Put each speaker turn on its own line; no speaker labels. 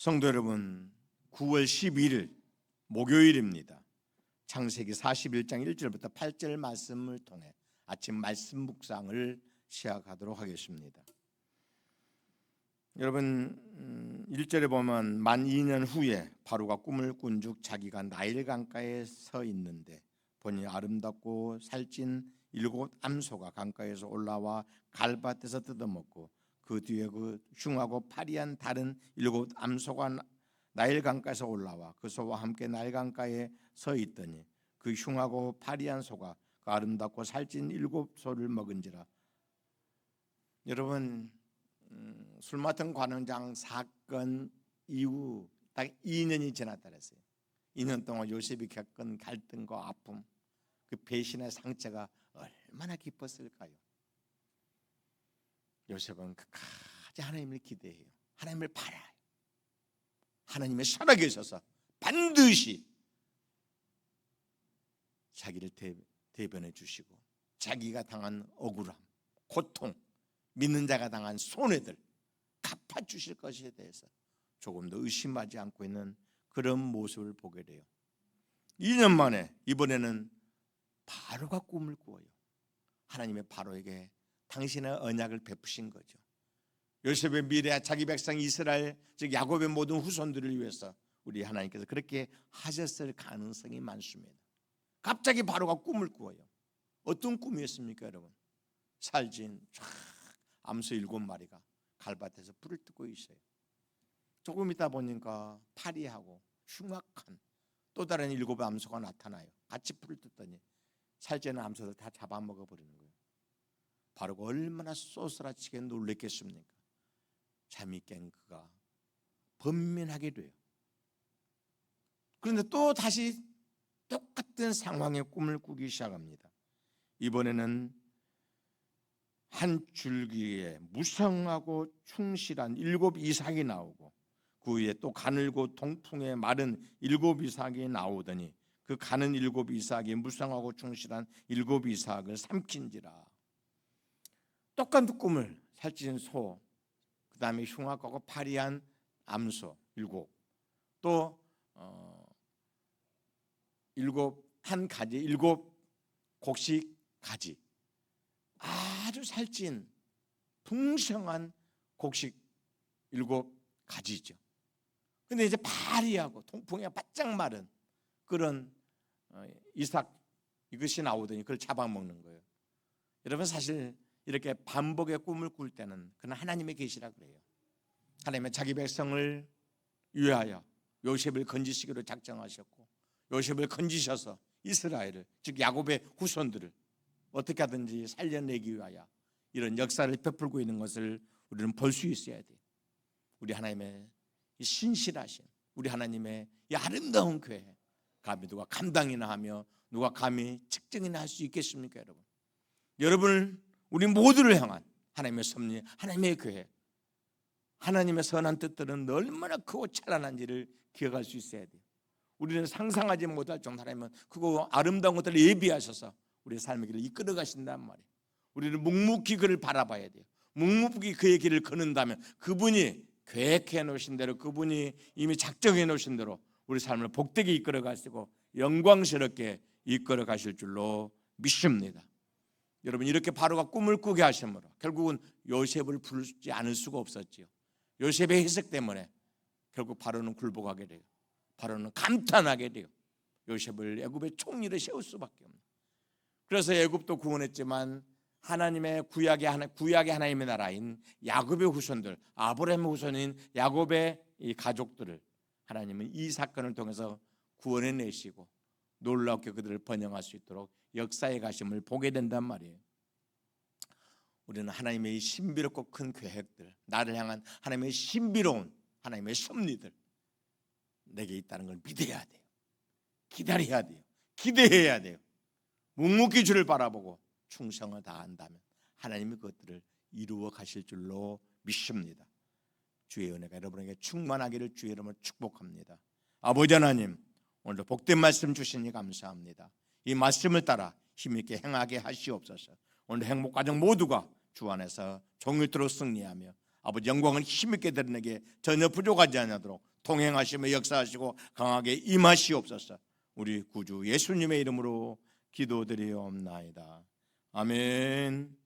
성도 여러분, 9월 12일 목요일입니다. 창세기 41장 1절부터 8절 말씀을 통해 아침 말씀 묵상을 시작하도록 하겠습니다. 여러분, 1절에 보면 만 2년 후에 바로가 꿈을 꾼즉 자기가 나일 강가에 서 있는데 보니 아름답고 살찐 7 암소가 강가에서 올라와 갈밭에서 뜯어먹고 그 뒤에 그 흉하고 파리한 다른 7 암소가 나일 강가에서 올라와 그 소와 함께 나일 강가에 서 있더니 그 흉하고 파리한 소가 그 아름답고 살찐 7 소를 먹은지라. 여러분, 술 맡은 관원장 사건 이후 딱 2년이 지났다 그랬어요. 2년 동안 요셉이 겪은 갈등과 아픔, 그 배신의 상처가 얼마나 깊었을까요? 요셉은 끝까지 하나님을 기대해요. 하나님을 바라요. 하나님의 선하게 있어서 반드시 자기를 대변해 주시고 자기가 당한 억울함, 고통, 믿는 자가 당한 손해들 갚아주실 것에 대해서 조금 더 의심하지 않고 있는 그런 모습을 보게 돼요. 2년 만에 이번에는 바로가 꿈을 꾸어요. 하나님의 바로에게 당신의 언약을 베푸신 거죠. 요셉의 미래, 자기 백성 이스라엘, 즉 야곱의 모든 후손들을 위해서 우리 하나님께서 그렇게 하셨을 가능성이 많습니다. 갑자기 바로가 꿈을 꾸어요. 어떤 꿈이었습니까, 여러분? 살찐 암소 7마리가 갈밭에서 불을 뜯고 있어요. 조금 있다 보니까 파리하고 흉악한 또 다른 7 암소가 나타나요. 같이 불을 뜯더니 살찌는 암소들 다 잡아먹어 버리는 거예요. 바로가 얼마나 쏘스라치게 놀랬겠습니까? 잠이 깬 그가 번민하게 돼요. 그런데 또 다시 똑같은 상황의 꿈을 꾸기 시작합니다. 이번에는 한 줄기에 무성하고 충실한 7 이삭이 나오고 그 위에 또 가늘고 동풍에 마른 7 이삭이 나오더니 그 가는 7 이삭이 무성하고 충실한 7 이삭을 삼킨지라. 똑같은 꿈을 살찐 소, 그 다음에 흉악하고 파리한 암소 7, 또 7 가지, 7 곡식 가지, 아주 살찐 풍성한 곡식 7 가지죠. 근데 이제 파리하고 통풍에 바짝 마른 그런 이삭 이것이 나오더니 그걸 잡아먹는 거예요. 여러분, 사실 이렇게 반복의 꿈을 꿀 때는 그는 하나님의 계시라 그래요. 하나님은 자기 백성을 위하여 요셉을 건지시기로 작정하셨고 요셉을 건지셔서 이스라엘을, 즉 야곱의 후손들을 어떻게 하든지 살려내기 위하여 이런 역사를 베풀고 있는 것을 우리는 볼 수 있어야 돼요. 우리 하나님의 이 신실하신 우리 하나님의 이 아름다운 교회 감히 누가 감당이나 하며 누가 감히 측정이나 할 수 있겠습니까? 여러분을 우리 모두를 향한 하나님의 섭리, 하나님의 교회, 하나님의 선한 뜻들은 얼마나 크고 찬란한지를 기억할 수 있어야 돼요. 우리는 상상하지 못할 정도 하나님은 그거 아름다운 것들을 예비하셔서 우리의 삶의 길을 이끌어 가신단 말이에요. 우리는 묵묵히 그를 바라봐야 돼요. 묵묵히 그의 길을 걷는다면 그분이 계획해 놓으신 대로, 그분이 이미 작정해 놓으신 대로 우리 삶을 복되게 이끌어 가시고 영광스럽게 이끌어 가실 줄로 믿습니다. 여러분, 이렇게 바로가 꿈을 꾸게 하심으로 결국은 요셉을 부르지 않을 수가 없었지요. 요셉의 해석 때문에 결국 바로는 굴복하게 돼요. 바로는 감탄하게 돼요. 요셉을 애굽의 총리로 세울 수밖에 없는. 그래서 애굽도 구원했지만 하나님의 구약의 하나님의 나라인 야곱의 후손들, 아브라함의 후손인 야곱의 이 가족들을 하나님은 이 사건을 통해서 구원해 내시고 놀랍게 그들을 번영할 수 있도록 역사의 가심을 보게 된단 말이에요. 우리는 하나님의 신비롭고 큰 계획들, 나를 향한 하나님의 신비로운 하나님의 섭리들 내게 있다는 걸 믿어야 돼요. 기다려야 돼요. 기대해야 돼요. 묵묵히 주를 바라보고 충성을 다한다면 하나님이 그것들을 이루어 가실 줄로 믿습니다. 주의 은혜가 여러분에게 충만하기를 주의 이름으로 축복합니다. 아버지 하나님, 오늘도 복된 말씀 주시니 감사합니다. 이 말씀을 따라 힘있게 행하게 하시옵소서. 오늘 행복 가정 모두가 주 안에서 종일토록 승리하며 아버지 영광을 힘있게 드러내게 전혀 부족하지 않도록 동행하시며 역사하시고 강하게 임하시옵소서. 우리 구주 예수님의 이름으로 기도드리옵나이다. 아멘.